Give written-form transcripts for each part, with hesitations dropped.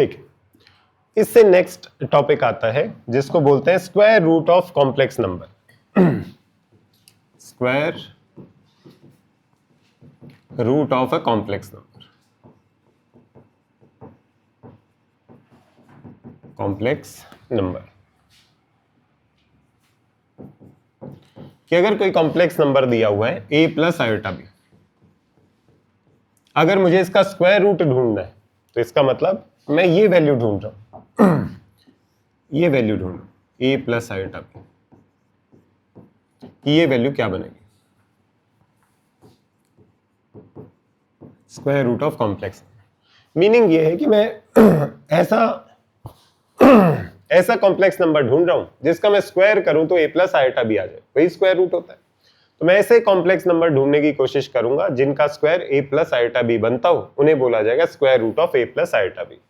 ठीक है, इससे नेक्स्ट टॉपिक आता है जिसको बोलते हैं square root of complex number. Square root of a complex number, complex number कि अगर कोई कॉम्प्लेक्स नंबर दिया हुआ है a प्लस आयोटा बी, अगर मुझे इसका स्क्वायर रूट ढूंढना है तो इसका मतलब मैं ये वैल्यू ढूंढ रहा हूं, ये वैल्यू ढूंढ रहा हूं a प्लस आयोटा बी, कि ये वैल्यू क्या बनेगी, square root of complex. Meaning ये है कि मैं ऐसा कॉम्प्लेक्स नंबर ढूंढ रहा हूं जिसका मैं स्क्वायर करूं तो a प्लस आयोटा बी आ जाए, वही स्क्वायर रूट होता है। तो मैं ऐसे कॉम्प्लेक्स नंबर ढूंढने की कोशिश करूंगा जिनका square a plus iota b बनता हो, उन्हें बोला जाएगा square root of a plus iota b.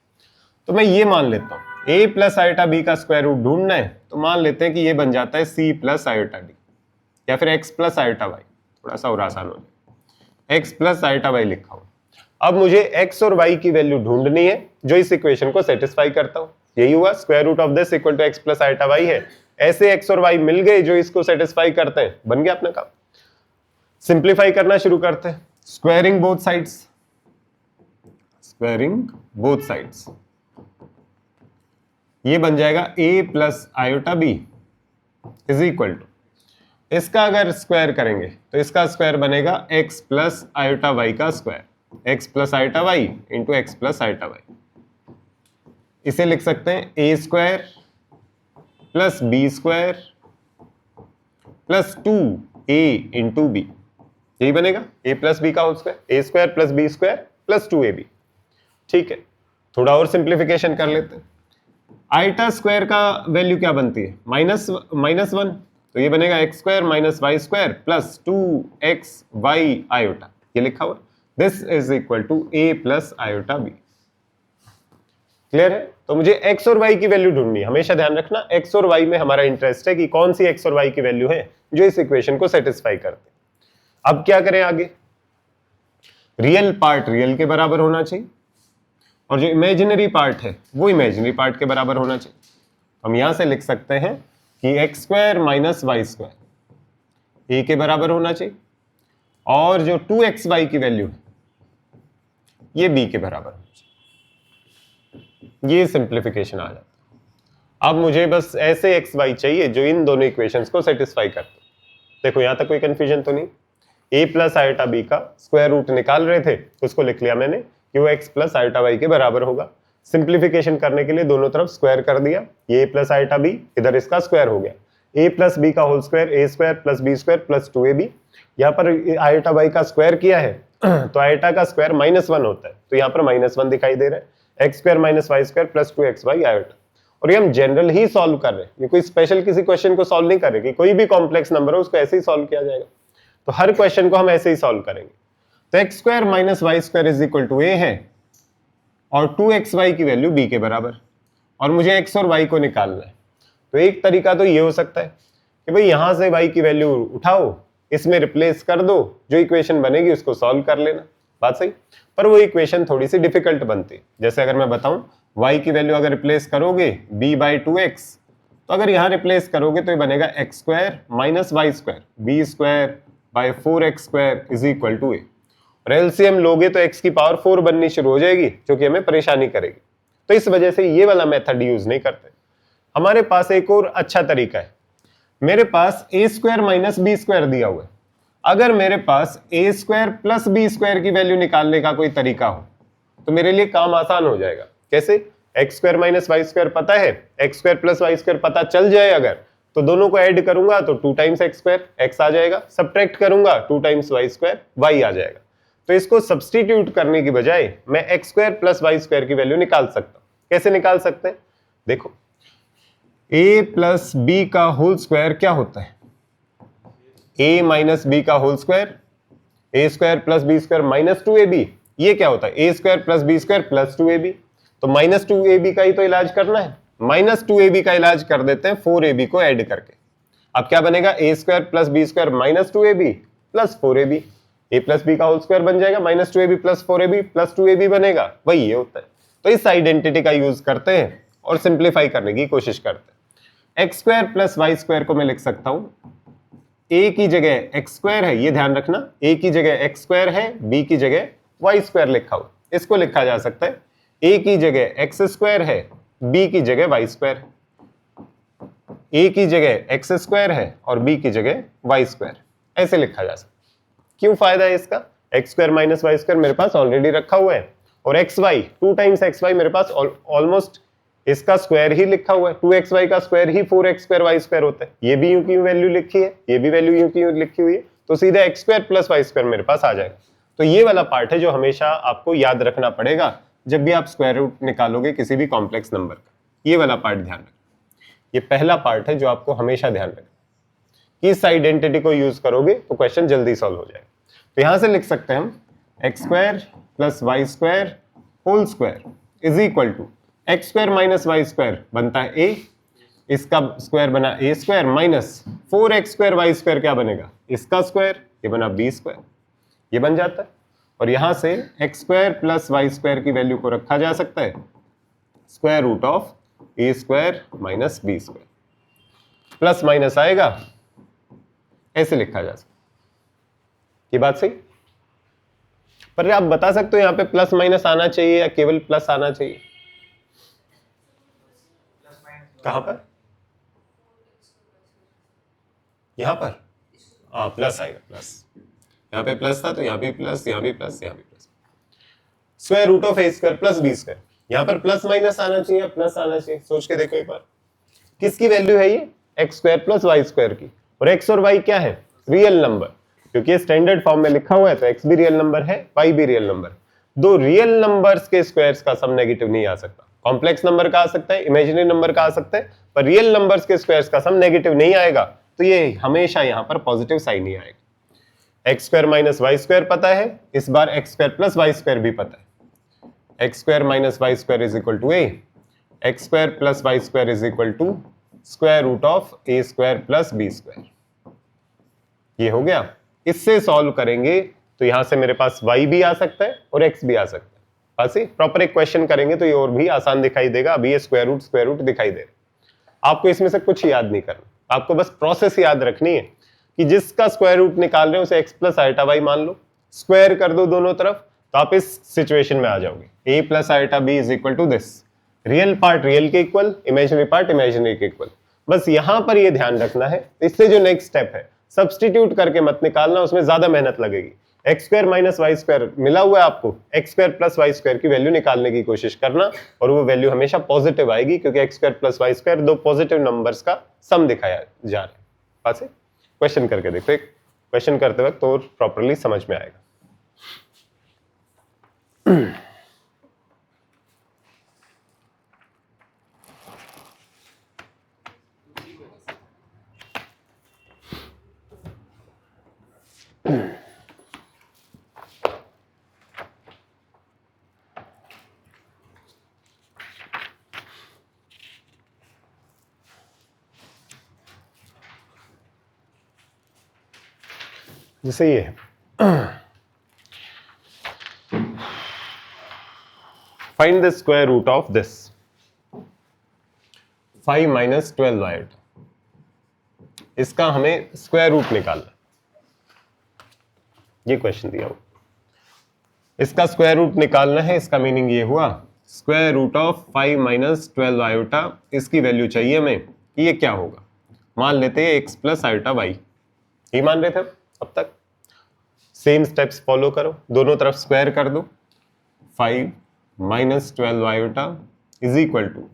तो मैं ये मान लेता हूं a प्लस आयोटा बी का स्क्वायर रूट ढूंढना है तो मान लेते हैं कि ये बन जाता है c प्लस आयोटा डी या फिर x प्लस आयोटा वाई, थोड़ा सा और आसान हो जाए, x प्लस आयोटा वाई लिखा हूं। अब मुझे x और y की वैल्यू ढूंढनी है जो इस इक्वेशन को सेटिस्फाई करता हो, यही हुआ square root of this equal to x plus iota y है। ऐसे x और y मिल गए जो इसको सेटिस्फाई करते हैं, बन गया अपना काम। सिंप्लीफाई करना शुरू करते हैं, squaring both sides, squaring both sides, ये बन जाएगा a plus iota b is equal to, इसका अगर स्क्वायर करेंगे तो इसका स्क्वायर बनेगा x प्लस आयोटा वाई का square, x plus iota y into x plus iota y. इसे लिख सकते हैं a square plus b square plus 2a into b, यही बनेगा a प्लस बी का whole square, a square plus b square plus 2ab। ठीक है, थोड़ा और सिंप्लीफिकेशन कर लेते हैं। आयोटा स्क्वायर का वैल्यू क्या बनती है, माइनस वन, तो ये बनेगा x square minus y square plus 2xy iota, ये लिखा हुआ। This is equal to a plus iota b. Clear है? तो मुझे x और y की वैल्यू ढूंढनी है। हमेशा ध्यान रखना x और y में हमारा इंटरेस्ट है कि कौन सी x और y की वैल्यू है जो इस इक्वेशन को सेटिस्फाई करते हैं। अब क्या करें आगे, रियल पार्ट रियल के बराबर होना चाहिए और जो इमेजिनरी पार्ट है वो इमेजिनरी पार्ट के बराबर होना चाहिए। हम यहां से लिख सकते हैं कि x square minus y square a के बराबर होना चाहिए और जो 2xy की वैल्यू है ये b के बराबर होना चाहिए। ये सिंप्लीफिकेशन आ जाता है। अब मुझे बस ऐसे xy चाहिए जो इन दोनों इक्वेशंस को सेटिस्फाई करते। देखो यहां तक कोई कंफ्यूजन तो नहीं। a प्लस आयोटा बी का स्क्वायर रूट निकाल रहे थे, उसको लिख लिया मैंने कि वो x प्लस आयोटा वाई के बराबर होगा। सिंप्लीफिकेशन करने के लिए दोनों तरफ स्क्वायर कर दिया, ये a प्लस आयोटा बी इधर इसका स्क्वायर हो गया, a प्लस बी का whole square a square plus b square plus 2ab। यहाँ पर आयोटा वाई का स्क्वायर किया है तो आयोटा का स्क्वायर -1 होता है, तो यहाँ पर -1 दिखाई दे रहा है, x square minus y square plus 2xy iota. और ये हम जनरल ही सॉल्व कर रहे हैं, ये कोई स्पेशल किसी क्वेश्चन को सॉल्व नहीं कर रहे कि कोई भी कॉम्प्लेक्स नंबर हो उसको ऐसे ही सॉल्व किया जाएगा। तो हर क्वेश्चन को हम ऐसे ही सॉल्व करेंगे। तो x square minus y square is equal to a है और 2xy की वैल्यू b के बराबर, और मुझे x और y को निकालना है। तो एक तरीका तो ये हो सकता है कि भाई यहां से y की वैल्यू उठाओ, इसमें रिप्लेस कर दो, जो इक्वेशन बनेगी उसको सॉल्व कर लेना, बात सही। पर वो इक्वेशन थोड़ी सी डिफिकल्ट बनती है। जैसे अगर मैं बताऊं y की वैल्यू अगर रिप्लेस करोगे b/2x, तो अगर यहां रिप्लेस करोगे तो ये बनेगा x square minus y square b square by 4x square is equal to a। और एलसीएम लोगे तो x की पावर 4 बननी शुरू हो जाएगी जो कि हमें परेशानी करेगी। तो इस वजह से ये वाला मेथड यूज नहीं करते। हमारे पास एक और अच्छा तरीका है। मेरे पास a square minus b square दिया हुआ है, अगर मेरे पास a square plus b square की वैल्यू निकालने का कोई तरीका हो तो मेरे लिए काम आसान हो जाएगा। कैसे? X square minus y square पता है, x square plus y square पता चल जाए अगर, तो दोनों को ऐड करूंगा तो 2 टाइम्स एक्स स्क्वायर एक्स आ जाएगा, सब्ट्रैक्ट करूंगा 2 टाइम्स वाई स्क्वायर वाई आ जाएगा। तो इसको सब्स्टिट्यूट करने की बजाय मैं x square plus y square की वैल्यू निकाल सकता हूं। कैसे निकाल सकते हैं? देखो a प्लस बी का होल स्क्वायर क्या होता है? a माइनस बी का whole square, a square plus b square minus 2ab। ये क्या होता है? a square plus b square plus 2ab। तो माइनस 2ab का ही तो इलाज करना है, माइनस 2ab का इलाज कर देते हैं 4ab को ऐड करके। अब क्या बनेगा? a square plus b square minus 2ab plus 4ab, a plus b का होल स्क्वायर बन जाएगा minus 2ab plus 4ab plus 2ab बनेगा, वही ये होता है। तो इस आइडेंटिटी का यूज करते हैं और सिंप्लीफाई करने की कोशिश करते हैं। X square plus y square को मैं लिख सकता हूं, ए की जगह एक्स स्क्वायर है, ये ध्यान रखना, ए की जगह एक्स स्क्वायर है, बी की जगह वाई स्क्वायर लिखा हो, इसको लिखा जा सकता है ए की जगह एक्स स्क्वायर है, बी की जगह वाई स्क्वायर है, ए की जगह एक्स स्क्वायर है और बी की जगह वाई स्क्वायर, ऐसे लिखा जा सकता है। क्यों फायदा है इसका? X square minus y square मेरे पास ऑलरेडी रखा हुआ है और x y 2 times x y मेरे पास ऑलमोस्ट इसका स्क्वायर ही लिखा हुआ है, 2xy का स्क्वायर ही 4x स्क्वायर वाई स्क्वायर होता है। ये भी यूं की वैल्यू लिखी है, ये भी वैल्यू यूं की लिखी हुई है, तो सीधा x square plus y square मेरे पास आ जाएगा। तो ये वाला पार्ट है जो हमेशा आपको याद रखना पड़ेगा जब भी आप स्क्वायर रूट निकालोगे किसी भी कॉम्प्लेक्स नंबर का। ये वाला पार्ट ध्यान रखना, ये पहला पार्ट है जो आपको हमेशा ध्यान रखना कि इस आइडेंटिटी को यूज करोगे तो क्वेश्चन जल्दी सॉल्व हो जाएगा। तो यहां से लिख सकते हैं हम x square plus y square whole square is equal to x square minus y square बनता है ए, इसका स्क्वायर बना a square minus 4x square y square क्या बनेगा, इसका स्क्वायर, ये बना बी स्क्वायर, ये बन जाता है। और यहां से x square plus y square की वैल्यू को रखा जा सकता है square root of a square minus b square, plus minus आएगा, ऐसे लिखा जा सकता है। ये बात सही? पर आप बता सकते हो यहां पे प्लस माइनस आना चाहिए या केवल प्लस आना चाहिए? कहां पर? यहां पर प्लस आएगा, प्लस यहां पे प्लस था तो यहां भी प्लस, यहां भी प्लस, यहां भी plus. Square root of a square plus b square, यहां पर प्लस माइनस आना चाहिए, प्लस आना चाहिए? सोच के देखो एक बार, किसकी वैल्यू है ये? X square plus y square की। और एक्स और वाई क्या है? रियल नंबर, क्योंकि स्टैंडर्ड फॉर्म में लिखा हुआ है तो एक्स भी रियल नंबर है, वाई भी रियल नंबर। दो रियल नंबर्स के स्क्वायर्स का सम नेगेटिव नहीं आ सकता। कॉम्प्लेक्स नंबर का आ सकता है, इमेजिनरी नंबर का आ सकता है, पर रियल नंबर्स के स्क्वायर्स का सम नेगेटिव नहीं आएगा, तो ये हमेशा यहां पर पॉजिटिव साइन ही आएगा। X square minus y square पता है, इस बार x square plus y square भी पता है। X square minus y square is equal to a, x square plus y square is equal to square root of a square plus b square. ये हो गया। इससे सॉल्व करेंगे तो यहां से मेरे पास y भी आ सकता है और x भी आ सकता है। बस प्रॉपर एक क्वेश्चन करेंगे तो ये और भी आसान दिखाई देगा। अभी ये स्क्वायर रूट दिखाई दे रहा। आपको इसमें से कुछ याद नहीं करना, आपको बस प्रोसेस याद रखनी है कि जिसका स्क्वायर रूट निकाल रहे हो उसे x प्लस आइटा वाई मान लो, स्क्वायर कर दो दोनों तरफ, तो आप इस सिचुएशन में आ जाओगे। a plus iota b is equal to this, real part real के इक्वल, इमेजिनरी पार्ट इमेजिनरी के इक्वल। बस यहां पर ये ध्यान रखना है। इससे जो नेक्स्ट स्टेप है, सब्स्टिट्यूट करके मत निकालना, उसमें ज्यादा मेहनत लगेगी। X square minus y square मिला हुआ है आपको, x square plus y square की वैल्यू निकालने की कोशिश करना, और वो वैल्यू हमेशा पॉजिटिव आएगी, क्योंकि x square plus y square दो पॉजिटिव नंबर्स का सम दिखाया जा रहा है। बात है? क्वेश्चन करके देखो, एक क्वेश्चन करते वक्त तो प्रॉपरली समझ में आएगा। जैसे ये find the square root of this 5 minus 12 iota, इसका हमें स्क्वायर रूट निकालना। ये क्वेश्चन दिया हुआ, इसका स्क्वायर रूट निकालना है। इसका मीनिंग ये हुआ square root of 5 minus 12 iota, इसकी वैल्यू चाहिए हमें कि ये क्या होगा। मान लेते हैं x प्लस आयोटा वाई, ये मान रहे थे अब तक। सेम स्टेप्स फॉलो करो, दोनों तरफ स्क्वायर कर दो। 5 minus 12 iota is equal to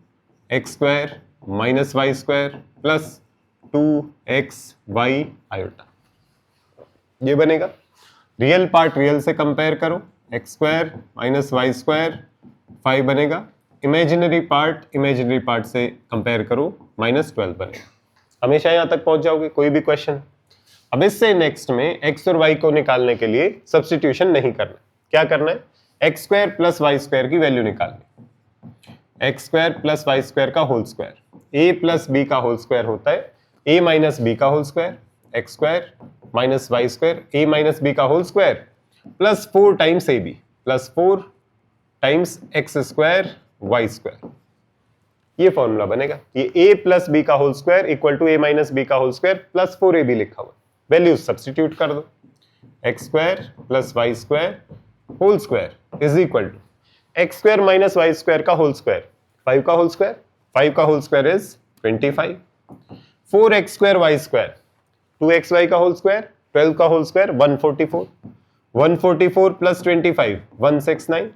x square minus y square plus 2x y iota, ये बनेगा। रियल पार्ट रियल से कंपेयर करो, x square minus y square 5 बनेगा। इमेजिनरी पार्ट से कंपेयर करो, माइनस 12 बनेगा। हमेशा यहां तक पहुंच जाओगे कोई भी क्वेश्चन। अब इससे नेक्स्ट में x और y को निकालने के लिए सब्स्टिट्यूशन नहीं करना। क्या करना है? X square plus y square की वैल्यू निकालनी। X square plus y square का whole square, a plus b का होल स्क्वायर होता है a माइनस बी का whole square, x square minus y square a minus b का whole square plus 4 times ab plus 4 times x square y square, ये formula बनेगा। ये a plus b का whole square equal to a minus b का whole square plus 4ab लिखा हुआ, values substitute कर दो, x square plus y square whole square is equal to x square minus y square का whole square, 5 का whole square, 5 का whole square is 25, 4x square y square, 2xy का whole square, 12 का whole square 144, 144 plus 25 169,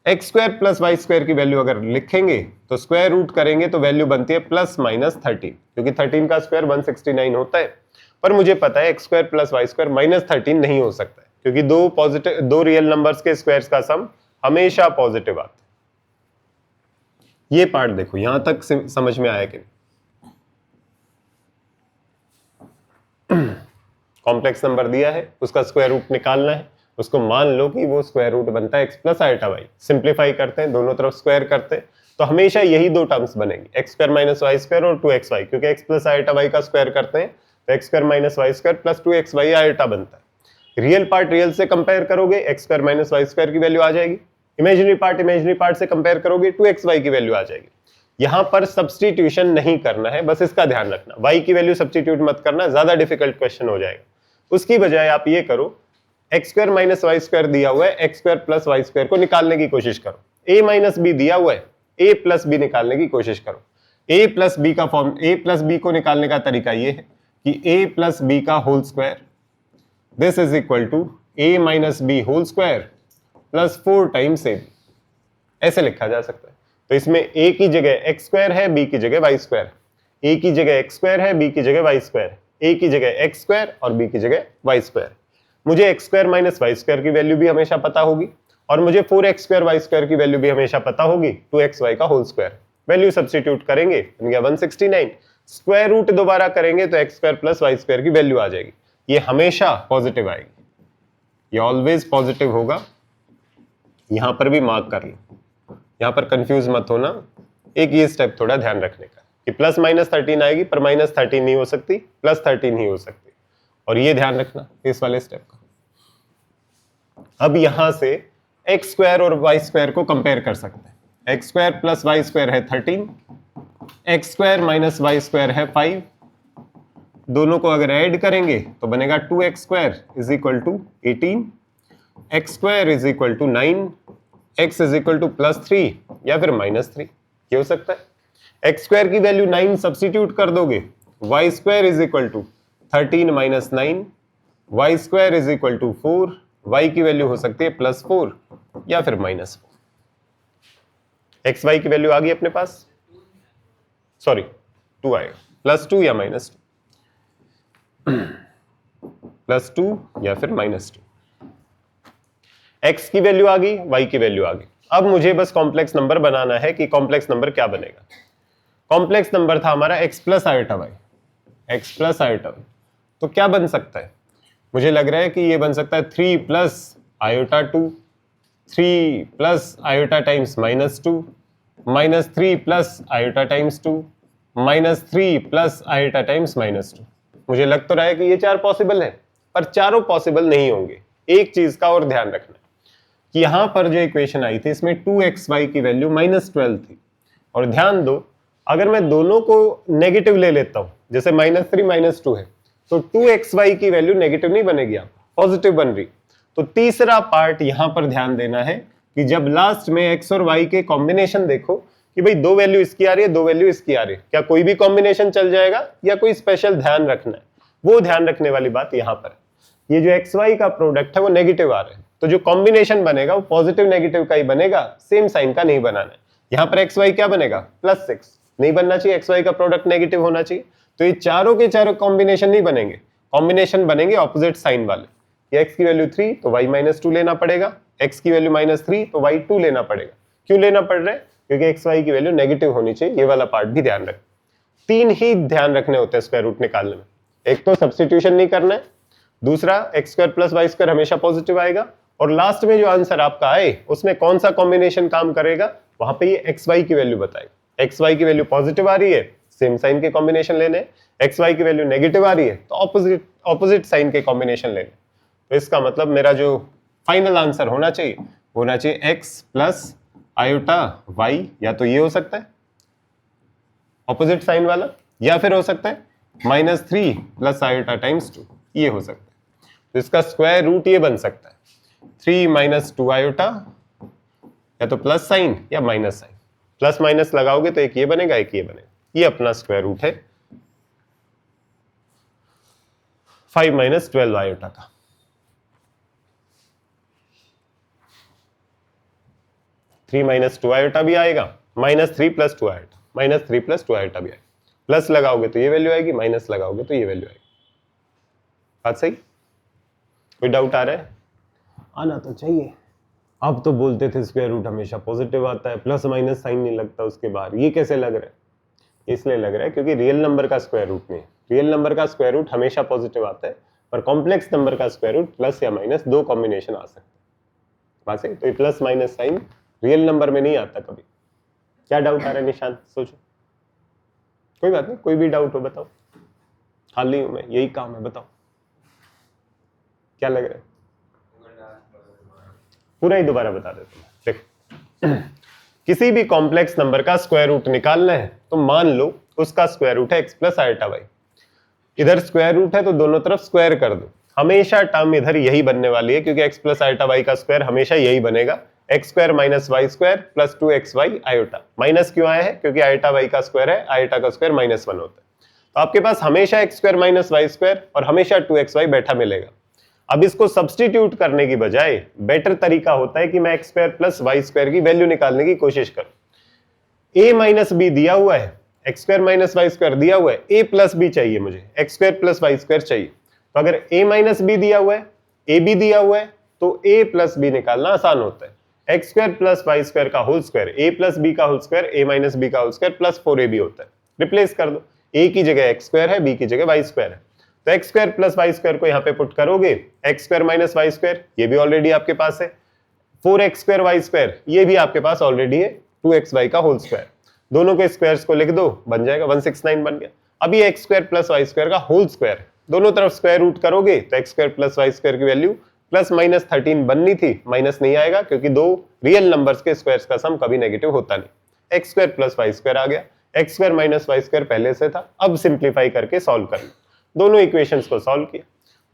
x square plus y square की value अगर लिखेंगे तो square root करेंगे तो वैल्यू बनती है प्लस माइनस 13, क्योंकि 13 का स्क्वायर 169 होता है। पर मुझे पता है x square plus y square minus 13 नहीं हो सकता है, क्योंकि दो रियल नंबर्स के स्क्वायर्स का सम हमेशा पॉजिटिव आता है। ये पार्ट देखो, यहां तक समझ में आया कि कॉम्प्लेक्स नंबर दिया है, उसका स्क्वायर रूट निकालना है, उसको मान लो कि वो स्क्वायर रूट बनता है x plus iota y, simplify करते हैं, दोनों तरफ स्क्वायर करते हैं, तो हमेशा यही दो टर्म्स बनेंगी, x square minus y square और 2xy, क्योंकि एक्स प्लस आइटा वाई का स्क्वायर करते हैं तो x square minus y square plus 2xy iota बनता है। रियल पार्ट रियल से कंपेयर करोगे x square minus y square की वैल्यू आ जाएगी, इमेजिनरी पार्ट से कंपेयर करोगे 2xy की वैल्यू आ जाएगी। यहां पर सब्स्टिट्यूशन नहीं करना है, बस इसका ध्यान रखना, y की वैल्यू सब्स्टिट्यूट मत करना, ज्यादा डिफिकल्ट क्वेश्चन हो जाएगा। उसकी बजाय आप ये करो, x square minus y square दिया हुआ है, x square plus y square को निकालने की कोशिश करो, a माइनस बी दिया हुआ है, a प्लस बी निकालने की कोशिश करो। a प्लस बी का फॉर्म, a प्लस बी को निकालने का तरीका ये है कि a प्लस बी का whole square this is equal to a minus b whole square plus 4 times a, ऐसे लिखा जा सकता है। तो इसमें a की जगह x स्क्वायर है, b की जगह y स्क्वायर, a की जगह x स्क्वायर है, b की जगह y स्क्वायर, a की जगह x स्क्वायर और b की जगह y स्क्वायर। मुझे x square minus y square की वैल्यू भी हमेशा पता होगी और मुझे 4x स्क्वायर वाई स्क्वायर की वैल्यू भी हमेशा पता होगी, 2xy का होल स्क्वायर, वैल्यू सब्स्टिट्यूट करेंगे बन गया 169, स्क्वायर रूट दोबारा करेंगे तो x square plus y square की वैल्यू आ जाएगी। ये हमेशा पॉजिटिव आएगी, ये ऑलवेज पॉजिटिव होगा। यहां पर भी मार्क कर लो, यहां पर कंफ्यूज मत होना, एक ये स्टेप थोड़ा ध्यान रखने का कि प्लस माइनस 13 आएगी पर माइनस 13 नहीं हो सकती, प्लस 13 ही हो सकती, और ये ध्यान रखना इस वाले स्टेप का। अब यहां से एक्स स्क्वायर और वाई स्क्वायर को कंपेयर कर सकते हैं, x square plus y square है 13, x square minus y square है 5, दोनों को अगर ऐड करेंगे तो बनेगा 2x square is equal to 18, x square is equal to 9, x is equal to plus 3 या फिर माइनस 3, ये हो सकता है। एक्स स्क्वायर की वैल्यू 9 सब्स्टिट्यूट कर दोगे, y square is equal to 13 minus 9, y square is equal to 4, y की वैल्यू हो सकती है प्लस 4 या फिर माइनस 4। एक्स वाई की वैल्यू आ गई अपने पास, सॉरी 2 आएगा, प्लस 2 या माइनस 2, प्लस 2 या फिर माइनस 2। एक्स की वैल्यू आ गई, वाई की वैल्यू आ गई। अब मुझे बस कॉम्प्लेक्स नंबर बनाना है कि कॉम्प्लेक्स नंबर क्या बनेगा। कॉम्प्लेक्स नंबर था हमारा x plus iota y, x plus iota y, तो क्या बन सकता है, मुझे लग रहा है कि ये बन सकता है 3 plus iota 2, 3 plus iota times minus 2, minus 3 plus iota times 2, minus 3 plus iota times minus 2। मुझे लग तो रहा है कि ये 4 पॉसिबल है, पर चारों पॉसिबल नहीं होंगे। एक चीज का और ध्यान रखना कि यहां पर जो इक्वेशन आई थी इसमें 2xy की वैल्यू -12 थी, और ध्यान दो अगर मैं दोनों को नेगेटिव ले लेता हूं, जैसे -3 -2 है, तो 2xy की वैल्यू नेगेटिव नहीं बनेगी, यहां पॉजिटिव बन रही। तो तीसरा पार्ट यहां पर ध्यान देना है कि जब लास्ट में x और y के कॉम्बिनेशन देखो कि भाई 2 वैल्यू इसकी आ रही है, 2 वैल्यू इसकी आ रही है, क्या कोई भी कॉम्बिनेशन चल जाएगा या कोई स्पेशल ध्यान रखना है, वो ध्यान रखने वाली बात यहां पर। ये जो xy का प्रोडक्ट है वो नेगेटिव आ रहा है, तो जो कॉम्बिनेशन बनेगा वो पॉजिटिव नेगेटिव का ही बनेगा, सेम साइन का नहीं बनाना है। यहां पर xy क्या बनेगा, +6 नहीं बनना चाहिए, xy का प्रोडक्ट नेगेटिव होना चाहिए। तो ये चारों के चारों कॉम्बिनेशन नहीं बनेंगे, कॉम्बिनेशन बनेंगे ऑपोजिट साइन वाले। ये x की वैल्यू 3 तो y -2 लेना पड़ेगा, x की वैल्यू -3 तो y 2 लेना पड़ेगा। क्यों लेना पड़ रहा है, क्योंकि xy की वैल्यू नेगेटिव होनी चाहिए, ये वाला पार्ट भी ध्यान रख। 3 ही ध्यान रखने होते हैं स्क्वायर रूट निकालने में, एक तो सब्स्टिट्यूशन नहीं करना है, दूसरा x² + y² हमेशा पॉजिटिव आएगा, और लास्ट में जो आंसर आपका आए उसमें कौन सा कॉम्बिनेशन काम करेगा, वहां पे ये xy की वैल्यू बताएगा। xy की वैल्यू पॉजिटिव आ रही है, सेम साइन के कॉम्बिनेशन लेने, xy की वैल्यू नेगेटिव आ रही है तो ऑपोजिट साइन के कॉम्बिनेशन लेने। तो इसका मतलब मेरा जो फाइनल आंसर होना चाहिए होना चाहिए एक्स प्लस आयोटा वाई, या तो ये हो सकता है ऑपोजिट साइन वाला, या फिर हो सकता है -3 प्लस आयोटा टाइम्स 2, ये हो सकता है। तो इसका स्क्वायर रूट ये बन सकता है 3 - 2 आयोटा, या तो प्लस साइन या माइनस साइन, प्लस माइनस लगाओगे तो एक ये बनेगा एक ये बनेगा, ये अपना स्क्वायर रूट है 5 - 12 आयोटा का। थ्री माइनस टू आयोटा भी आएगा, -3 + 2 आयोटा, -3 + 2 आयोटा भी आएगा, प्लस लगाओगे तो ये वैल्यू आएगी, माइनस लगाओगे तो ये वैल्यू आएगी। बात सही? कोई डाउट आ रहा है? आना तो चाहिए। अब तो बोलते थे स्क्वायर रूट हमेशा पॉजिटिव आता है, प्लस माइनस साइन नहीं लगता उसके बाहर, ये कैसे लग रहा है? इसलिए लग रहा है क्योंकि रियल नंबर का स्क्वायर रूट नहीं है। रियल नंबर का स्क्वायर रूट हमेशा पॉजिटिव आता है, पर कॉम्प्लेक्स नंबर का स्क्वायर रूट प्लस या माइनस दो कॉम्बिनेशन आ सकते हैं। बात सही? तो ये plus minus sign real number में नहीं आता कभी। क्या डाउट आ रहा है निशांत? सोचो। कोई बात नहीं, कोई भी डाउट हो बताओ, खाली हूं मैं, यही काम है, बताओ क्या लग रहा है? पूरा ही दोबारा बता देता हूं। देखो, किसी भी कॉम्प्लेक्स नंबर का स्क्वायर रूट निकालना है तो मान लो उसका स्क्वायर रूट है एक्स प्लस आयोटा वाई। इधर स्क्वायर रूट है तो दोनों तरफ स्क्वायर कर दो, हमेशा टर्म इधर यही बनने वाली है क्योंकि एक्स प्लस आयोटा वाई का स्क्वायर हमेशा यही बनेगा, x square minus y square plus 2xy iota. Minus क्यों आया है? क्योंकि आयोटा वाई का स्क्वायर है, आयोटा का स्क्वायर -1 होता है। तो आपके पास हमेशा x square minus y square और हमेशा 2xy बैठा मिलेगा। अब इसको सब्सटीट्यूट करने की बजाय बेटर तरीका होता है कि मैं x square plus y square की वैल्यू निकालने की कोशिश करूं। a माइनस बी दिया हुआ है, x square minus y square दिया हुआ है, a प्लस बी चाहिए मुझे, x square plus y square चाहिए। तो अगर a माइनस बी दिया हुआ है, a भी दिया हुआ है, तो a प्लस बी निकालना आसान होता है। X square plus y square का whole square a plus b का whole square a minus b का होल स्क्वायर प्लस 4ab होता है। रिप्लेस कर दो, a की जगह एक्स स्क्वायर है, b की जगह वाई स्क्वायर है, तो x square plus y square को यहाँ पे पुट करोगे, x square minus y square ये भी ऑलरेडी आपके पास है, 4x स्क्वायर वाई स्क्वायर ये भी आपके पास ऑलरेडी है, 2xy का होल स्क्वायर, दोनों के स्क्वायर्स को लिख दो, बन जाएगा 169 बन गया। अभी x square plus y square का होल स्क्वायर, दोनों तरफ स्क्वायर रूट करोगे तो x square plus y square की वैल्यू प्लस माइनस 13 बननी थी, माइनस नहीं आएगा क्योंकि दो रियल नंबर्स के स्क्वायर्स का सम कभी नेगेटिव होता नहीं। X square plus y square आ गया, x square minus y square पहले से था, अब सिंप्लीफाई करके सॉल्व कर लो। दोनों इक्वेशंस को सॉल्व किया,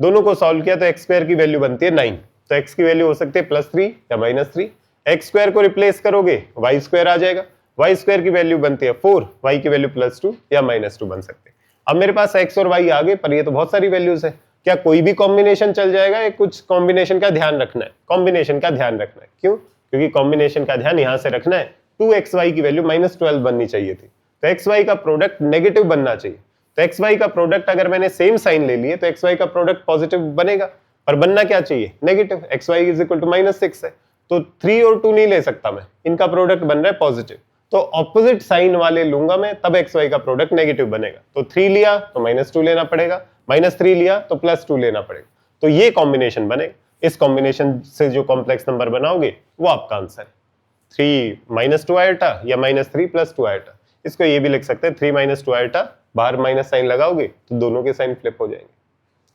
दोनों को सॉल्व किया तो एक्स स्क्वायर की वैल्यू बनती है 9, तो एक्स की वैल्यू हो सकती है +3 या -3। एक्स स्क्वायर को रिप्लेस करोगे वाई स्क्वायर आ जाएगा, वाई स्क्वायर की वैल्यू बनती है 4, वाई की वैल्यू +2 या -2 बन सकते हैं। अब मेरे पास एक्स और वाई आ गए, पर ये तो बहुत सारी वैल्यूज है, क्या कोई भी कॉम्बिनेशन चल जाएगा या कुछ कॉम्बिनेशन का ध्यान रखना है? कॉम्बिनेशन का ध्यान रखना है। क्यों? क्योंकि कॉम्बिनेशन का ध्यान यहां से रखना है, 2xy की वैल्यू -12 बननी चाहिए थी, तो xy का प्रोडक्ट नेगेटिव बनना चाहिए। तो xy का प्रोडक्ट अगर मैंने सेम साइन ले लिए तो xy का प्रोडक्ट पॉजिटिव बनेगा, पर बनना क्या चाहिए? नेगेटिव। xy = -6 है, तो 3 और 2 नहीं ले सकता मैं, इनका प्रोडक्ट बन रहा है पॉजिटिव, तो ऑपोजिट साइन वाले लूंगा मैं, तब xy का प्रोडक्ट नेगेटिव बनेगा। तो 3 लिया तो -2 लेना पड़ेगा, -3 लिया तो +2 लेना पड़ेगा, तो ये कॉम्बिनेशन बनेगा। इस कॉम्बिनेशन से जो कॉम्प्लेक्स नंबर बनाओगे वो आपका आंसर है, 3 - 2 आयोटा या -3 + 2 आयोटा। इसको ये भी लिख सकते हैं 3 - 2 आयोटा, बाहर माइनस साइन लगाओगे तो दोनों के साइन फ्लिप हो जाएंगे।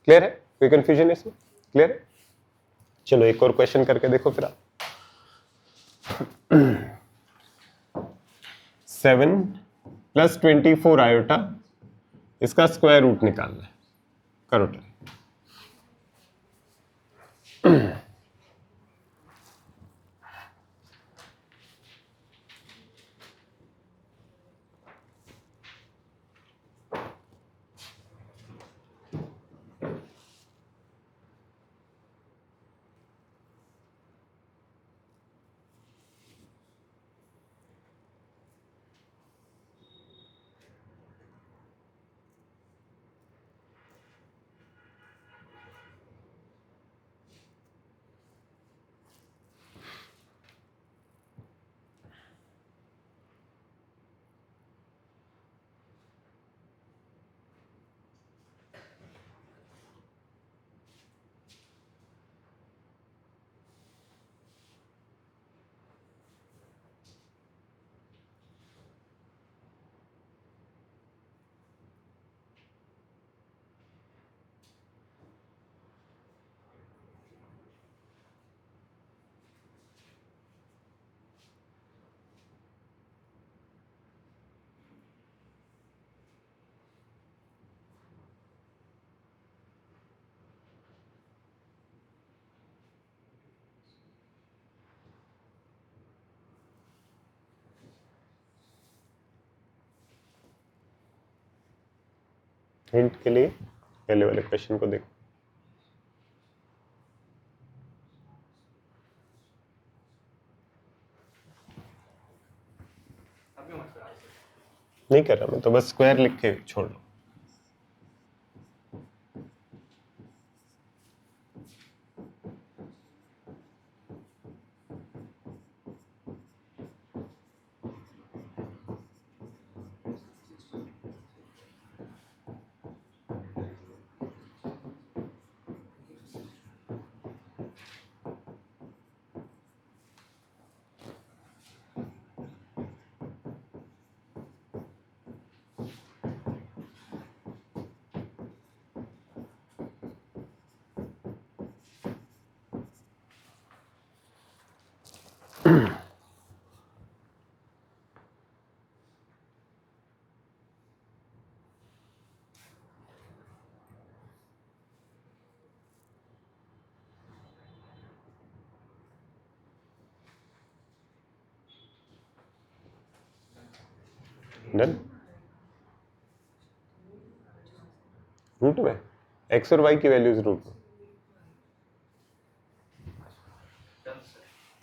क्लियर है? कोई कंफ्यूजन है इसमें? क्लियर है? चलो एक और क्वेश्चन करके देखो फिर आप। 7 + 24 आयोटा, इसका स्क्वायर रूट निकालना है, करो ट्राई। हिंट के लिए पहले वाले क्वेश्चन को देखो। नहीं कर रहा मैं तो, बस स्क्वायर लिख के छोड़ दो। डन। रूट में एक्स और वाई की वैल्यूज रूट में।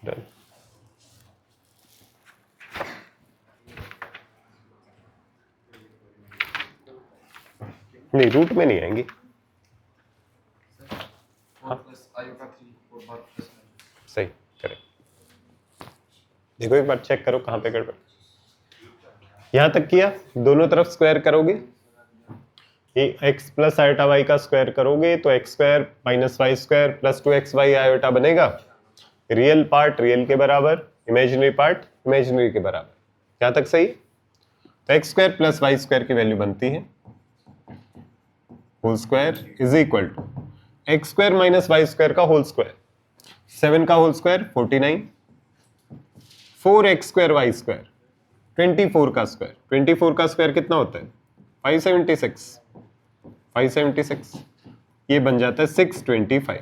डन। नहीं, रूट में नहीं आएंगी। हाँ? सही, करेक्ट। देखो एक बार चेक करो कहां पे गड़बड़। यहां तक किया, दोनों तरफ स्क्वायर करोगे, एक्स प्लस आयोटा वाई का स्क्वायर करोगे तो x square minus y square plus 2x y iota बनेगा। रियल पार्ट रियल के बराबर, इमेजिनरी पार्ट इमेजिनरी के बराबर। यहां तक सही? तो x square plus y square की वैल्यू बनती है whole square is equal to x square minus y square का होल स्क्वायर, 7 का whole square 49, 4x square y square 24 का स्क्वायर, 24 का स्क्वायर कितना होता है 576, 576 ये बन जाता है 625।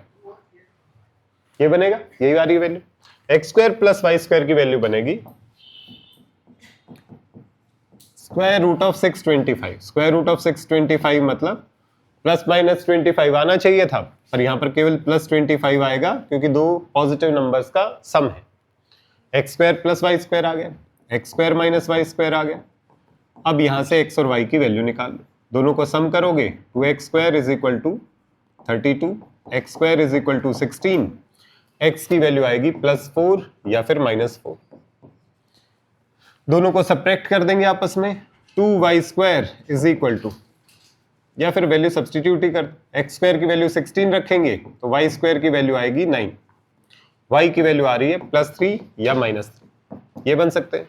ये बनेगा, यही आ रही है value. X square plus y square की वैल्यू बनेगी square root of 625। Square root of 625 मतलब प्लस माइनस 25 आना चाहिए था, पर यहां पर केवल प्लस 25 आएगा क्योंकि दो पॉजिटिव नंबर्स का सम है। X square plus y square आ गया, x square minus y square आ गया। अब यहां से एक्स और वाई की वैल्यू निकाल लो, दोनों को सम करोगे 2x square is equal to 32, x square is equal to 16, x की वैल्यू आएगी +4 या फिर -4। दोनों को सब्ट्रैक्ट कर देंगे आपस में, 2y square is equal to, या फिर वैल्यू सब्स्टिट्यूट ही कर, एक्स स्क्वायर की वैल्यू 16 रखेंगे तो y स्क्वायर की वैल्यू आएगी 9, y की वैल्यू आ रही है +3 या -3, ये बन सकते हैं।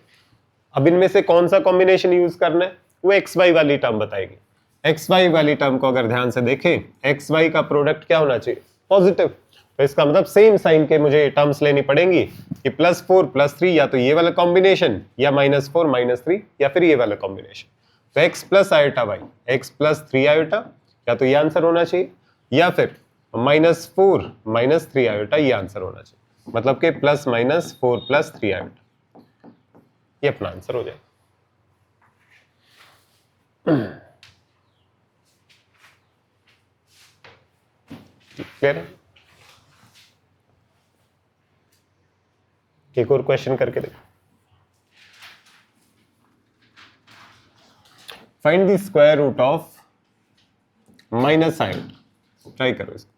अब इनमें से कौन सा कॉम्बिनेशन यूज करना है वो एक्स वाई वाली टर्म बताएगी। एक्स वाई वाली टर्म को अगर ध्यान से देखें, एक्स वाई का प्रोडक्ट क्या होना चाहिए पॉजिटिव, तो इसका मतलब सेम साइन के मुझे टर्म्स लेनी पड़ेंगी कि +4 +3 या तो ये वाला कॉम्बिनेशन या -4 -3 या फिर ये वाला कॉम्बिनेशन। तो x plus iota y, x plus 3 iota, या तो ये आंसर होना चाहिए या फिर -4 -3 आयोटा, ये आंसर होना चाहिए। मतलब कि +-4 + 3 आयोटा, ये अपना आंसर हो जाएगा। क्लियर है? एक और क्वेश्चन करके देखो। Find the square root of minus iota. Try करो इसको।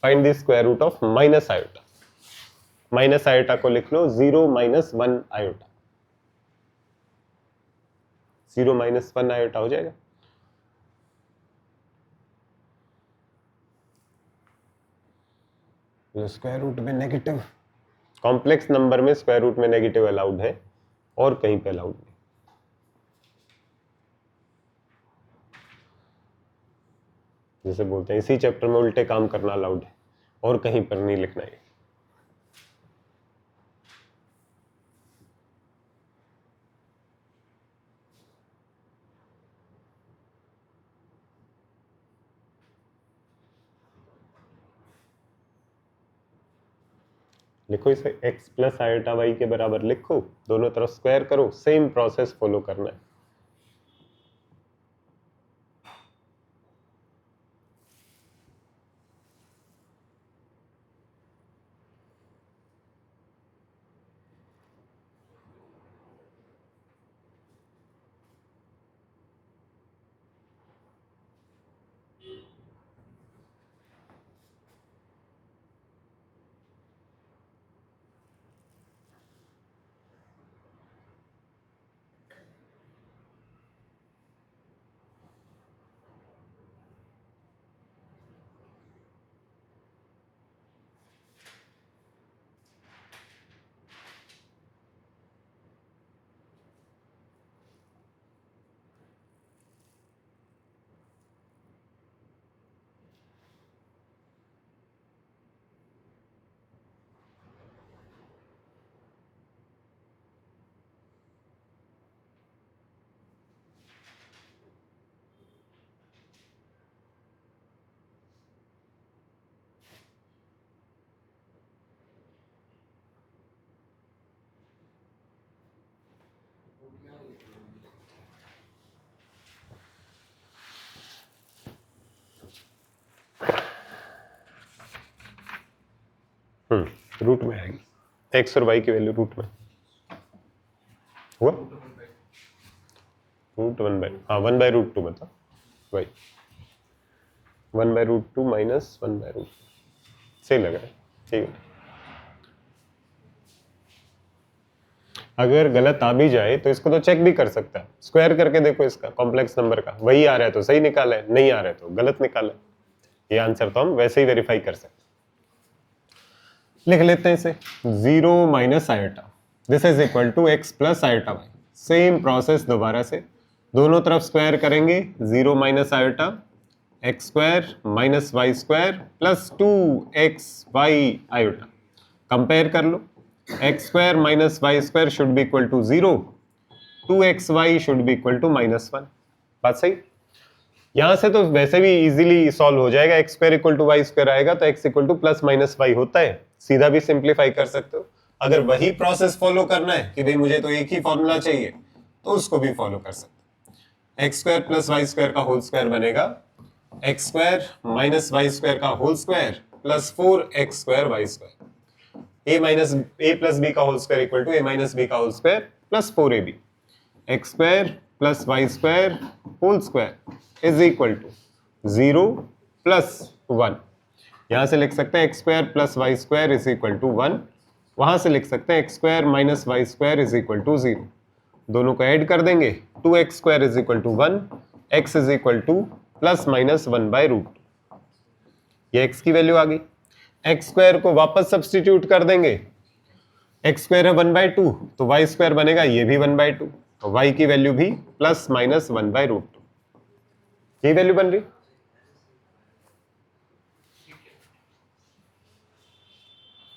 Find the square root of minus iota. Minus iota को लिख लो 0 - 1 आयोटा, 0 - 1 आयोटा हो जाएगा। स्क्वायर रूट में नेगेटिव, कॉम्प्लेक्स नंबर में स्क्वायर रूट में नेगेटिव अलाउड है और कहीं पे अलाउड नहीं। जैसे बोलते हैं इसी चैप्टर में उल्टे काम करना अलाउड है और कहीं पर नहीं लिखना है। लिखो इसे x प्लस आयोटा वाई के बराबर लिखो, दोनों तरफ स्क्वायर करो, सेम प्रोसेस फॉलो करना है। रूट में आएगी, एक्स और वाई की वैल्यू रूट में हुआ रूट 1/, हाँ 1/√2 मतलब वही 1/√2 माइनस 1/√2 सही लग रहा है, ठीक है। अगर गलत आ भी जाए तो इसको तो चेक भी कर सकता है, स्क्वायर करके देखो इसका कॉम्प्लेक्स नंबर का, वही आ रहा है तो सही निकाला है, नहीं आ रहा है तो गलत निकाला है। ये आंसर तो हम वैसे ही वेरीफाई कर सकते हैं। लिख लेते हैं इसे 0 minus iota, this is equal to x plus iota y. Same process दोबारा से, दोनों तरफ स्क्वायर करेंगे, 0 minus iota x square minus y square plus 2xy iota. Compare कर लो, x square minus y square should be equal to 0, 2xy should be equal to -1। बात सही। यहां से तो वैसे भी इजीली सॉल्व हो जाएगा, x square equal to y square आएगा तो x equal to plus minus y होता है, सीधा भी सिंप्लीफाई कर सकते हो। अगर वही प्रोसेस फॉलो करना है कि भाई मुझे तो एक ही फॉर्मूला चाहिए, तो उसको भी फॉलो कर सकते हो। X square plus y square का होल स्क्वायर बनेगा x square minus y square का whole square plus 4x square y square. A minus a plus b का whole square equal to a minus b का whole square plus 4ab। X square plus y square whole square is equal to 0 plus 1। यहां से लिख सकते हैं x square plus y square is equal to 1, वहां से लिख सकते हैं x square minus y square is equal to 0। दोनों को ऐड कर देंगे, 2x square is equal to 1, x is equal to plus minus 1/√2। ये x की वैल्यू आ गई। एक्स स्क्वायर को वापस सब्सटीट्यूट कर देंगे, एक्स स्क्वायर है 1/2 तो वाई स्क्वायर बनेगा ये भी 1/2, तो y की वैल्यू भी प्लस माइनस 1/√2। ये वैल्यू बन रही।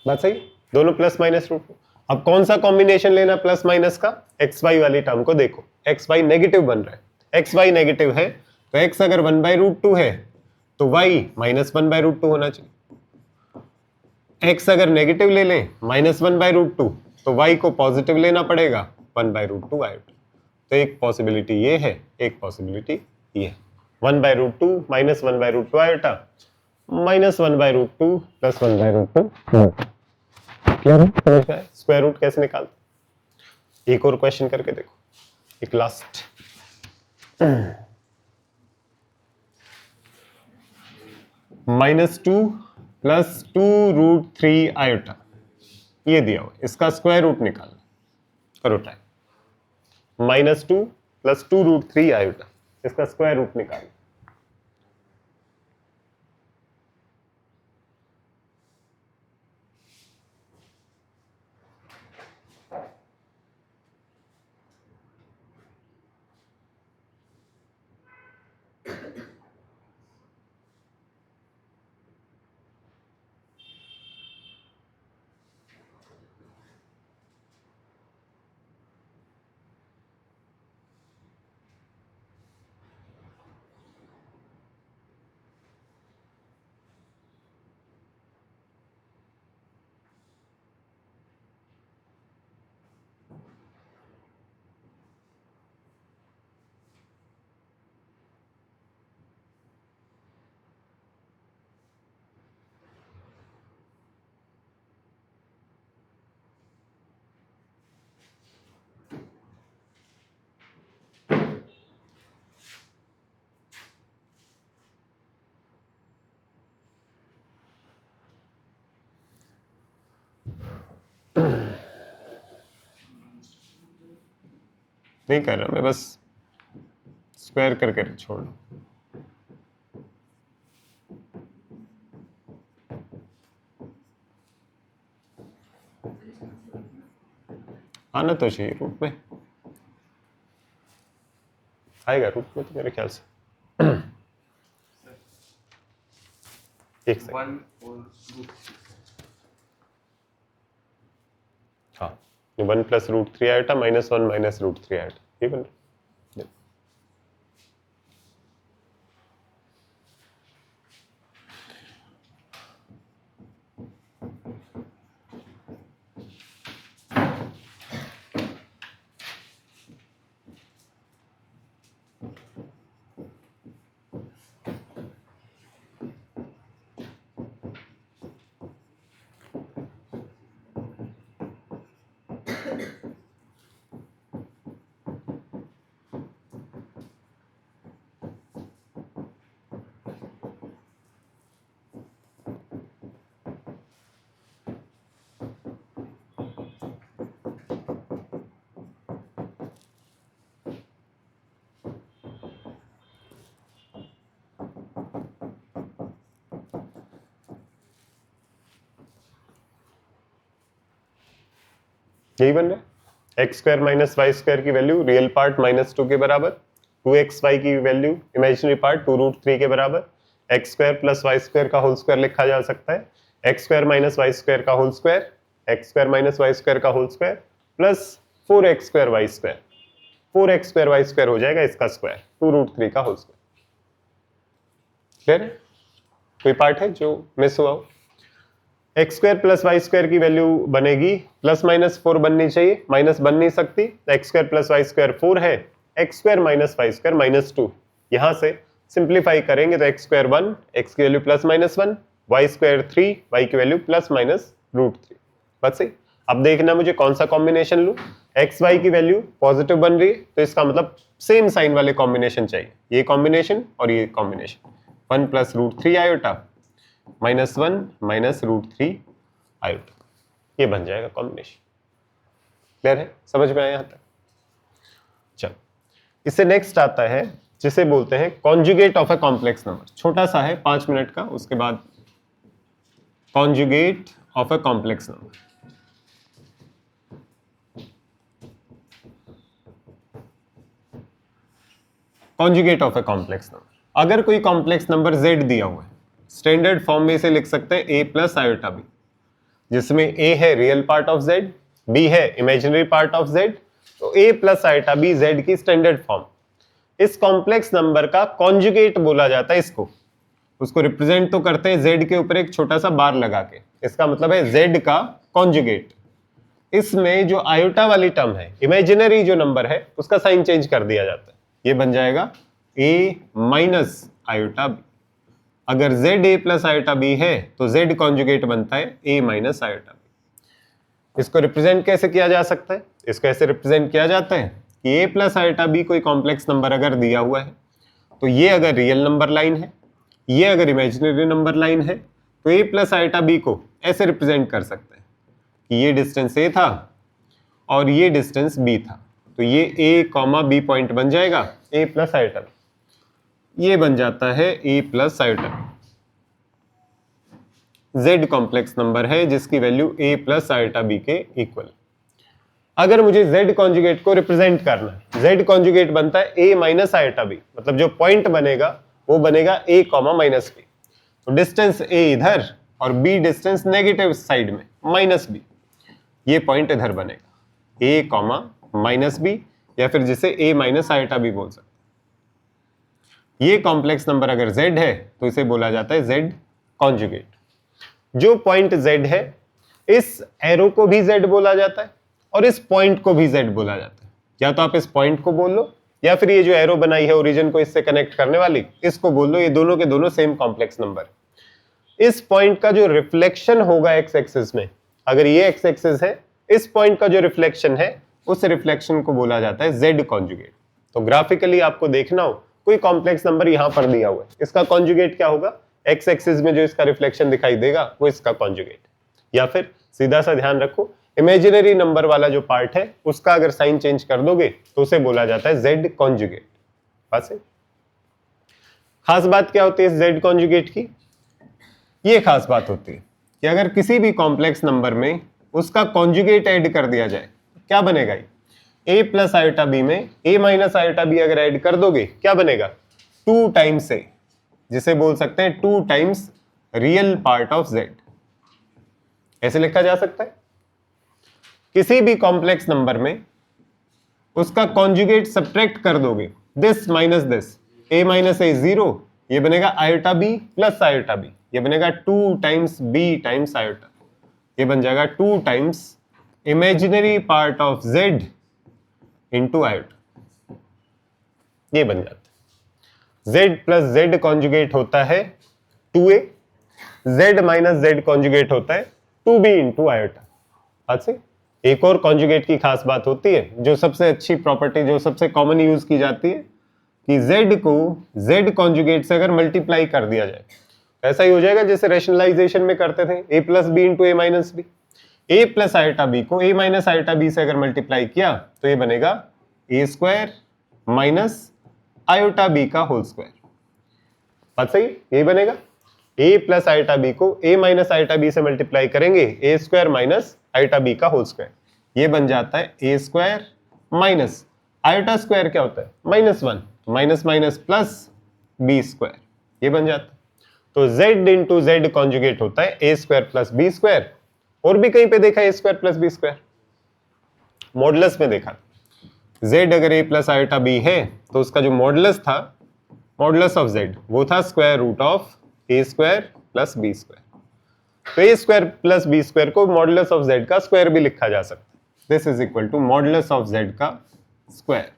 बात सही, दोनों प्लस माइनस √2। अब कौन सा कॉम्बिनेशन लेना प्लस माइनस का, एक्स वाई वाली टर्म को देखो, एक्स वाई नेगेटिव बन रहा है, एक्स वाई नेगेटिव है तो एक्स अगर 1/√2 है तो वाई माइनस 1/√2 होना चाहिए। एक्स अगर नेगेटिव ले लें -1/√2 तो y को पॉजिटिव लेना पड़ेगा 1/√2 आयोटा। तो एक पॉसिबिलिटी ये है, एक पॉसिबिलिटी ये है, 1/√2 minus 1/√2 iota minus 1/√2 plus 1/√2। Clear है, समझ में आया स्क्वायर रूट कैसे निकालते। एक और क्वेश्चन करके देखो, एक लास्ट। -2 प्लस 2√3 आयोटा ये दिया हुआ, इसका स्क्वायर रूट निकालना, करो टाइम। -2 प्लस 2√3 आयोटा, इसका स्क्वायर रूट निकालना। नहीं कर रहा मैं, बस स्क्वायर करके छोड़ दो। आना तो चाहिए रूट में, आएगा रूट में तो मेरे ख्याल से। एक सेकंड, हाँ 1 प्लस √3 आयोटा -1 माइनस √3 आयोटा, ये बन रहा। यही बन रहा है। X square minus y square की वैल्यू रियल पार्ट -2 के बराबर, 2xy की वैल्यू इमेजिनरी पार्ट 2√3 के बराबर, x square plus y square का होल स्क्वायर लिखा जा सकता है, x square minus y square का whole square, x square minus y square का whole square plus 4x square y square, 4x square y square हो जाएगा इसका स्क्वायर, 2√3 का होल स्क्वायर। क्लियर है? कोई पार्ट है जो मिस हुआ हो? X square plus y square की वैल्यू बनेगी +-4 बननी चाहिए, माइनस बन नहीं सकती, x square plus y square 4 है, x square minus y square -2, यहां से सिंप्लीफाई करेंगे तो एक्स स्क्वायर 1, एक्स की वैल्यू +-1, वाई स्क्वायर 3, वाई की वैल्यू +-√3। बस सही। अब देखना मुझे कौन सा कॉम्बिनेशन लूं, एक्स वाई की वैल्यू पॉजिटिव बन रही है तो इसका मतलब सेम साइन वाले कॉम्बिनेशन चाहिए, ये कॉम्बिनेशन और ये कॉम्बिनेशन, 1 + √3 आयोटा -1 - √3 आयोटा, ये बन जाएगा कॉम्बिनेशन। क्लियर है? समझ में आया यहां तक? चलो, इससे नेक्स्ट आता है जिसे बोलते हैं conjugate of a complex number. छोटा सा है 5 मिनट का, उसके बाद conjugate of a complex number. Conjugate of a complex number, अगर कोई कॉम्प्लेक्स नंबर z दिया हुआ है, स्टैंडर्ड फॉर्म में इसे लिख सकते हैं a + आयोटा b, जिसमें a है real part of z, b है इमेजिनरी पार्ट ऑफ z, तो a + आयोटा b z की स्टैंडर्ड फॉर्म। इस कॉम्प्लेक्स नंबर का कॉन्जुगेट बोला जाता है इसको, उसको रिप्रेजेंट तो करते हैं z के ऊपर एक छोटा सा बार लगा के, इसका मतलब है z का कॉन्जुगेट। इसमें जो आयोटा वाली टर्म है, इमेजिनरी जो नंबर है, उसका साइन चेंज कर दिया जाता है, ये बन जाएगा a - आयोटा b। अगर z a + आयोटा b है तो z कॉन्जुगेट बनता है a - आयोटा b। इसको रिप्रेजेंट कैसे किया जा सकता है? इसको ऐसे रिप्रेजेंट किया जाता है कि a + आयोटा b कोई कॉम्प्लेक्स नंबर अगर दिया हुआ है, तो ये अगर रियल नंबर लाइन है, ये अगर इमेजिनरी नंबर लाइन है, तो a + आयोटा b को ऐसे रिप्रेजेंट कर सकते हैं कि ये डिस्टेंस a था और ये डिस्टेंस b था, तो ये a, b पॉइंट बन जाएगा a + आयोटा b, ये बन जाता है a + iota b। z complex number है जिसकी वैल्यू a + आयोटा b के इक्वल। अगर मुझे z कॉन्जुगेट को रिप्रेजेंट करना है, z कॉन्जुगेट बनता है a - आयोटा b, मतलब जो पॉइंट बनेगा वो बनेगा a, -b, तो डिस्टेंस a इधर और b डिस्टेंस नेगेटिव साइड में -b, ये पॉइंट इधर बनेगा a, -b, या फिर जिसे a - आयोटा b बोल सकते हैं। ये कॉम्प्लेक्स नंबर अगर z है तो इसे बोला जाता है z कॉन्जुगेट। जो पॉइंट z है, इस एरो को भी z बोला जाता है और इस पॉइंट को भी z बोला जाता है। या तो आप इस पॉइंट को बोल लो, या फिर ये जो एरो बनाई है ओरिजिन को इससे कनेक्ट करने वाली, इसको बोल लो, ये दोनों के दोनों सेम कॉम्प्लेक्स नंबर। इस पॉइंट का जो रिफ्लेक्शन होगा एक्स एक्सिस में, अगर ये एक्स एक्सिस है, इस पॉइंट का जो रिफ्लेक्शन है, उस रिफ्लेक्शन को बोला जाता है z कॉन्जुगेट। तो ग्राफिकली आपको देखना हो, कोई कॉम्प्लेक्स नंबर यहां पर दिया हुआ है, इसका कॉन्जुगेट क्या होगा? एक्स एक्सिस में जो इसका रिफ्लेक्शन दिखाई देगा वो इसका कॉन्जुगेट। या फिर सीधा सा ध्यान रखो, इमेजिनरी नंबर वाला जो पार्ट है उसका अगर साइन चेंज कर दोगे तो उसे बोला जाता है z कॉन्जुगेट। बस है। खास बात क्या होती है z कॉन्जुगेट की? ये खास बात होती है कि अगर किसी भी कॉम्प्लेक्स नंबर में उसका कॉन्जुगेट ऐड कर दिया जाए, क्या बनेगा? a + आयोटा b में a - आयोटा b अगर ऐड कर दोगे क्या बनेगा? 2 टाइम्स a, जिसे बोल सकते हैं 2 times real part of z। ऐसे लिखा जा सकता है। किसी भी कॉम्प्लेक्स नंबर में उसका कॉन्जुगेट सब्ट्रैक्ट कर दोगे, this minus this, a - a 0, ये बनेगा आयोटा b + आयोटा b, ये बनेगा 2 टाइम्स b टाइम्स आयोटा, ये बन जाएगा 2 times imaginary part of z into iota, ये बन जाता है। z + z कॉन्जुगेट होता है 2a, z - z कॉन्जुगेट होता है 2b इंटू आयोटा। बात सही। एक और कॉन्जुगेट की खास बात होती है, जो सबसे अच्छी प्रॉपर्टी, जो सबसे कॉमन यूज की जाती है, कि z को z कॉन्जुगेट से अगर मल्टीप्लाई कर दिया जाए, ऐसा ही हो जाएगा जैसे रैशनलाइजेशन में करते थे, a + b into a - b। a + iota b को a - आयोटा b से अगर मल्टीप्लाई किया तो ये बनेगा a² - आयोटा b का होल स्क्वायर। बात सही, यही बनेगा। a + आयोटा b को a - आयोटा b से मल्टीप्लाई करेंगे, a² - आयोटा b का होल स्क्वायर, ये बन जाता है a square minus iota square क्या होता है -1, minus minus plus b square, ये बन जाता है। तो z इंटू जेड कॉन्जुगेट होता है a square plus b square. और भी कहीं पे देखा है a square plus b square, modulus में देखा, z अगर a प्लस आयोटा b है तो उसका जो मॉडुलस था, मॉडुलस ऑफ z, वो था square root of a square plus b square. तो a square plus b square को मॉडुलस ऑफ z का स्क्वायर भी लिखा जा सकता है। This is equal to modulus of z का स्क्वायर।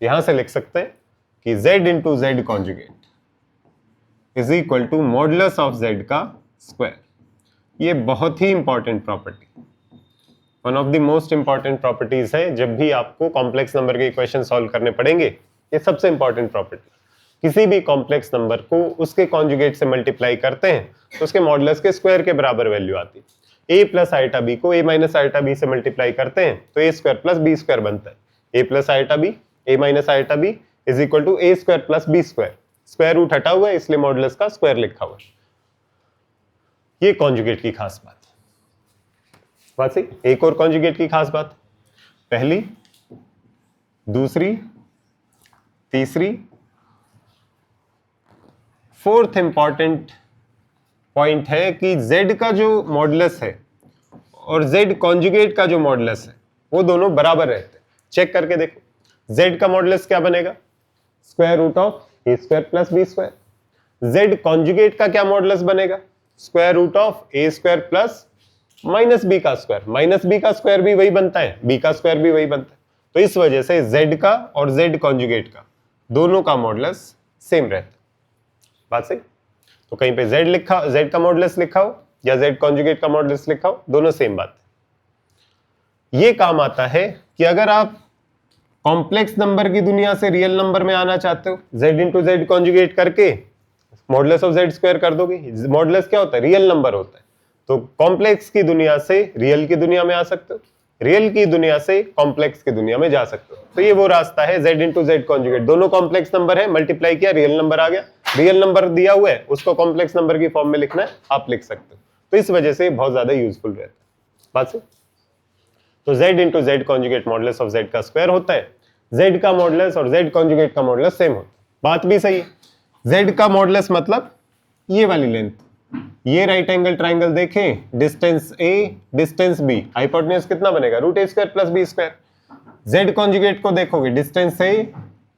यहां से लिख सकते हैं कि z into z conjugate is equal to modulus of z का स्क्वायर। ये बहुत ही important property, one of the most important properties है। जब भी आपको कॉम्प्लेक्स नंबर के इक्वेशन सॉल्व करने पड़ेंगे, ये सबसे इंपॉर्टेंट प्रॉपर्टी। किसी भी कॉम्प्लेक्स नंबर को उसके कॉन्जुगेट से मल्टीप्लाई करते हैं तो उसके मॉडुलस के स्क्वायर के बराबर वैल्यू आती है। a प्लस आयोटा बी को a माइनस आयोटा बी से मल्टीप्लाई करते हैं तो a square plus b square बनता है। a plus iota b, a minus iota b is equal to a square plus b square. Square root हटा हुआ है इसलिए मॉडुलस का स्क्वायर लिखा हुआ है। ये कॉन्जुगेट की खास बात है। बात सही। एक और कॉन्जुगेट की खास बात, पहली, दूसरी, तीसरी, फोर्थ इंपॉर्टेंट पॉइंट है कि z का जो मॉडुलस है और z कॉन्जुगेट का जो मॉडुलस है वो दोनों बराबर रहते हैं। चेक करके देखो, z का मॉडुलस क्या बनेगा, square root of a square plus b square. z conjugate का क्या मॉडुलस बनेगा, square root of a square plus minus b का स्क्वायर। माइनस बी का स्क्वायर भी वही बनता है, बी का स्क्वायर भी वही बनता है। तो इस वजह से z का और z कॉन्जुगेट का दोनों का मॉडुलस सेम रहता है। बात सही। तो कहीं पे z का मॉडुलस लिखा हो या z कॉन्जुगेट का मॉडुलस लिखा हो, दोनों सेम बात है। ये काम आता है कि अगर आप कॉम्प्लेक्स नंबर की दुनिया से रियल नंबर में आना चाहते हो, z इंटू जेड कॉन्जुगेट करके मॉडुलस ऑफ z स्क्वायर कर दोगे। मॉडुलस क्या होता है, रियल नंबर होता है। तो कॉम्प्लेक्स की दुनिया से रियल की दुनिया में आ सकते हो, रियल की दुनिया से कॉम्प्लेक्स की दुनिया में जा सकते हो। तो ये वो रास्ता है, z इंटू जेड कॉन्जुगेट। दोनों कॉम्प्लेक्स नंबर है, मल्टीप्लाई किया, रियल नंबर आ गया। रियल नंबर दिया हुआ है, उसको कॉम्प्लेक्स नंबर की फॉर्म में लिखना है, आप लिख सकते हो। तो इस वजह से बहुत ज्यादा यूजफुल रहता है। बात से तो z into z conjugate modulus of z का स्क्वायर होता है। z का मॉडुलस और z कॉन्जुगेट का मॉडुलस सेम होता है। बात भी सही है। z का मॉडुलस मतलब ये वाली लेंथ, ये राइट एंगल ट्राइंगल देखें, distance a, distance b, hypotenuse कितना बनेगा, root a square plus b square. z conjugate को देखोगे, डिस्टेंस a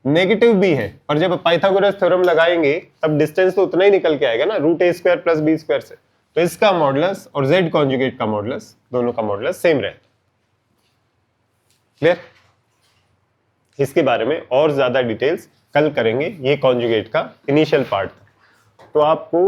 नेगेटिव b है, और जब पाइथागोरस थ्योरम लगाएंगे तब डिस्टेंस तो उतना ही निकल के आएगा ना, root a square plus b square से। तो इसका मॉडुलस और z कॉन्जुगेट का मॉडुलस, दोनों का मॉडुलस सेम रहता है। क्लियर? इसके बारे में और ज्यादा डिटेल्स कल करेंगे, ये कॉन्जुगेट का इनिशियल पार्ट था। तो आपको